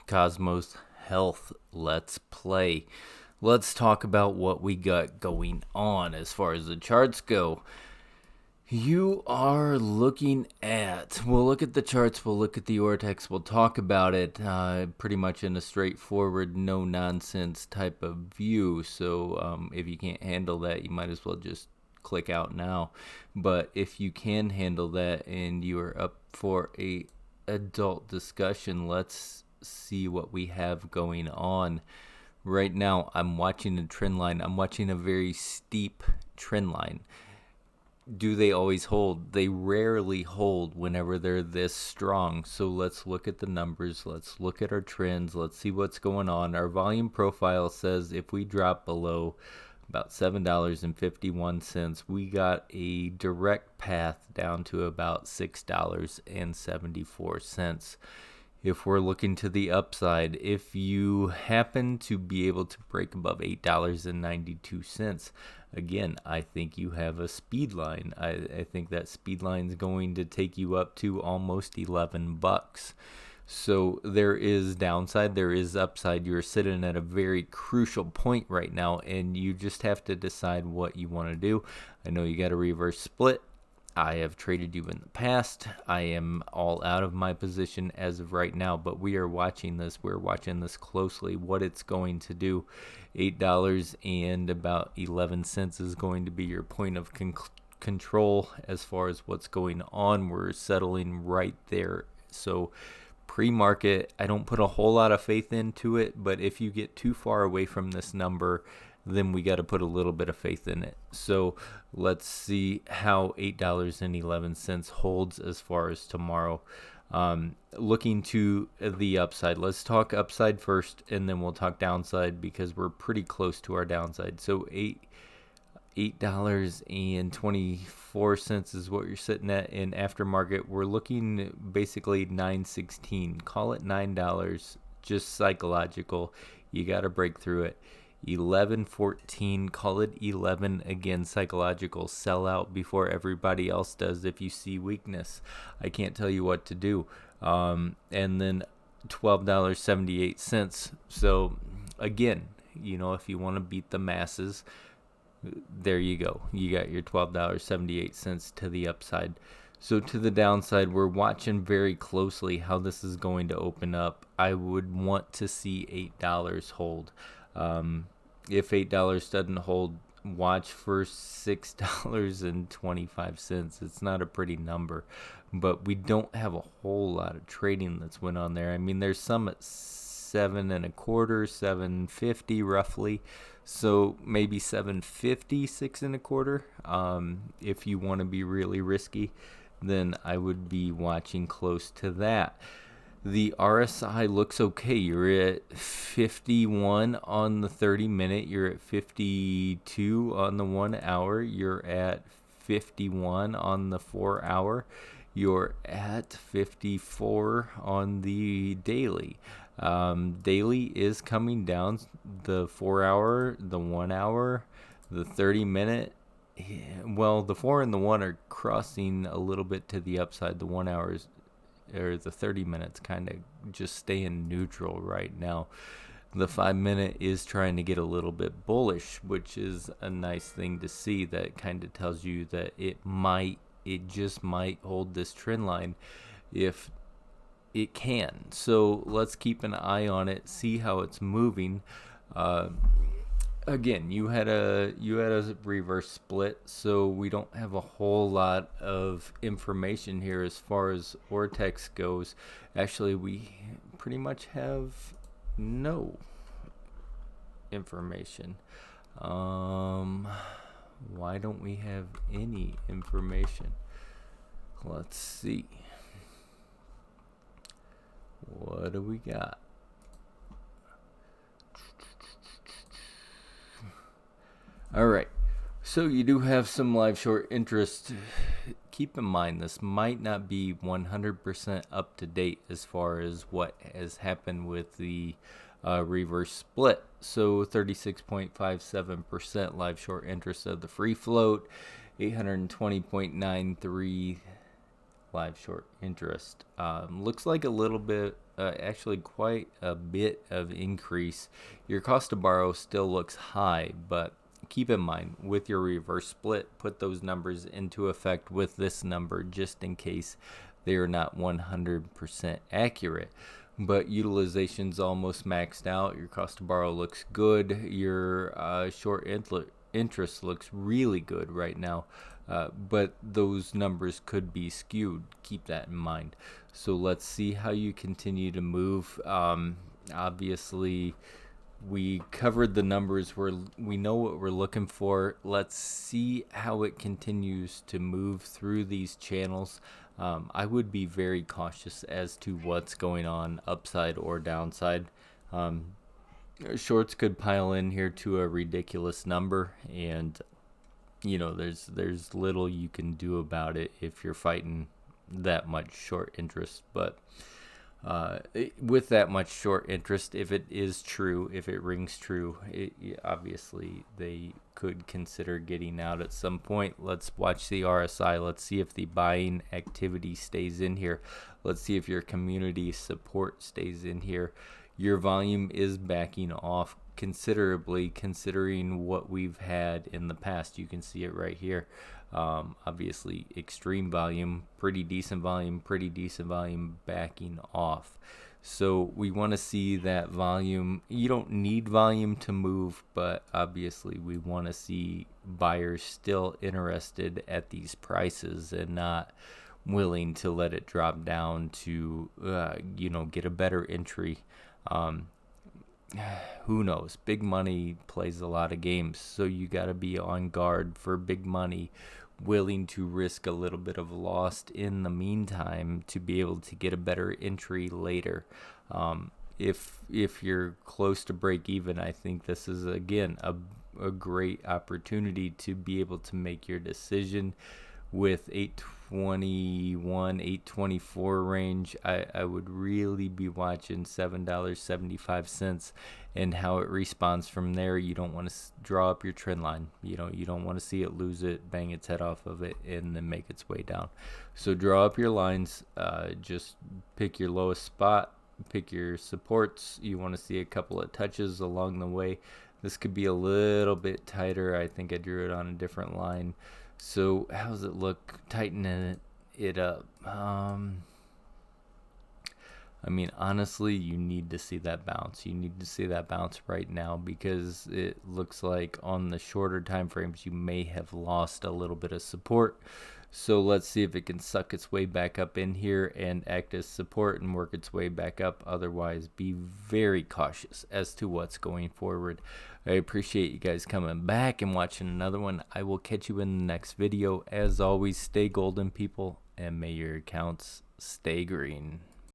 Cosmos Health. Let's play. Let's talk about what we got going on as far as the charts go. You are looking at, we'll look at the charts, we'll look at the ortex, we'll talk about it pretty much in a straightforward, no nonsense type of view. So if you can't handle that, you might as well just click out now. But if you can handle that and you are up for a adult discussion, let's see what we have going on. Right now, I'm watching a trend line. I'm watching a very steep trend line. Do they always hold? They rarely hold whenever they're this strong. So let's look at the numbers. Let's look at our trends. Let's see what's going on. Our volume profile says if we drop below about $7.51, we got a direct path down to about $6.74. If we're looking to the upside, if you happen to be able to break above $8.92, again, I think you have a speed line. I think that speed line is going to take you up to almost $11. So there is downside, there is upside. You're sitting at a very crucial point right now, and you just have to decide what you want to do. I know you got a reverse split. I have traded you in the past. I am all out of my position as of right now, but we are watching this. We're watching this closely, what it's going to do. $8 and about 11 cents is going to be your point of control as far as what's going on. We're settling right there. So pre-market, I don't put a whole lot of faith into it, but if you get too far away from this number, then we got to put a little bit of faith in it. So let's see how $8.11 holds as far as tomorrow. Looking to the upside, let's talk upside first, and then we'll talk downside because we're pretty close to our downside. So $8.24 is what you're sitting at in aftermarket. We're looking basically $9.16. Call it $9, just psychological. You got to break through it. 11.14, call it 11, again psychological. Sell out before everybody else does if you see weakness. I can't tell you what to do. And then $12.78. So again, if you want to beat the masses, there you go. You got your $12.78 to the upside. So to the downside, we're watching very closely how this is going to open up. I would want to see $8 hold. If $8 doesn't hold, watch for $6.25. It's not a pretty number, but we don't have a whole lot of trading that's went on there. I mean, there's some at 7.25, 7.50 roughly. So maybe 7.50, 6.25. If you want to be really risky, then I would be watching close to that. The RSI looks okay. You're at 51 on the 30-minute. You're at 52 on the 1 hour. You're at 51 on the 4 hour. You're at 54 on the daily. Daily is coming down. The 4 hour, the 1 hour, the 30-minute. Well, the 4 and the 1 are crossing a little bit to the upside. The 1 hour is, or the 30 minutes, kind of just staying neutral right now. The 5-minute is trying to get a little bit bullish, which is a nice thing to see. That kind of tells you that it just might hold this trend line if it can. So let's keep an eye on it, see how it's moving. Again, you had a reverse split, so we don't have a whole lot of information here as far as ortex goes. Actually, we pretty much have no information. Why don't we have any information? Let's see. What do we got? All right, so you do have some live short interest. Keep in mind, this might not be 100% up to date as far as what has happened with the reverse split. So 36.57% live short interest of the free float, 820.93 live short interest. Looks like a little bit actually quite a bit of increase. Your cost to borrow still looks high, but keep in mind with your reverse split, put those numbers into effect with this number just in case they are not 100% accurate. But utilization's almost maxed out. Your cost to borrow looks good. Your short interest looks really good right now. But those numbers could be skewed. Keep that in mind. So let's see how you continue to move. Obviously, we covered the numbers. We know what we're looking for. Let's see how it continues to move through these channels. I would be very cautious as to what's going on upside or downside. Shorts could pile in here to a ridiculous number, and there's little you can do about it if you're fighting that much short interest. But with that much short interest, if it is true, if it rings true, obviously they could consider getting out at some point. Let's watch the RSI. Let's see if the buying activity stays in here. Let's see if your community support stays in here. Your volume is backing off considerably considering what we've had in the past. You can see it right here. Obviously extreme volume, pretty decent volume backing off. So we want to see that volume. You don't need volume to move, but obviously we want to see buyers still interested at these prices and not willing to let it drop down to get a better entry. Who knows? Big money plays a lot of games, so you got to be on guard for big money, willing to risk a little bit of loss in the meantime to be able to get a better entry later. If you're close to break even, I think this is again a great opportunity to be able to make your decision. With 821, 824 range, I would really be watching $7.75 and how it responds from there. You don't want to draw up your trend line. You don't want to see it lose it, bang its head off of it, and then make its way down. So draw up your lines. Just pick your lowest spot, pick your supports. You want to see a couple of touches along the way. This could be a little bit tighter. I think I drew it on a different line. So how does it look? Tightening it up. Honestly, you need to see that bounce. You need to see that bounce right now because it looks like on the shorter time frames you may have lost a little bit of support. So let's see if it can suck its way back up in here and act as support and work its way back up. Otherwise, be very cautious as to what's going forward. I appreciate you guys coming back and watching another one. I will catch you in the next video. As always, stay golden, people, and may your accounts stay green.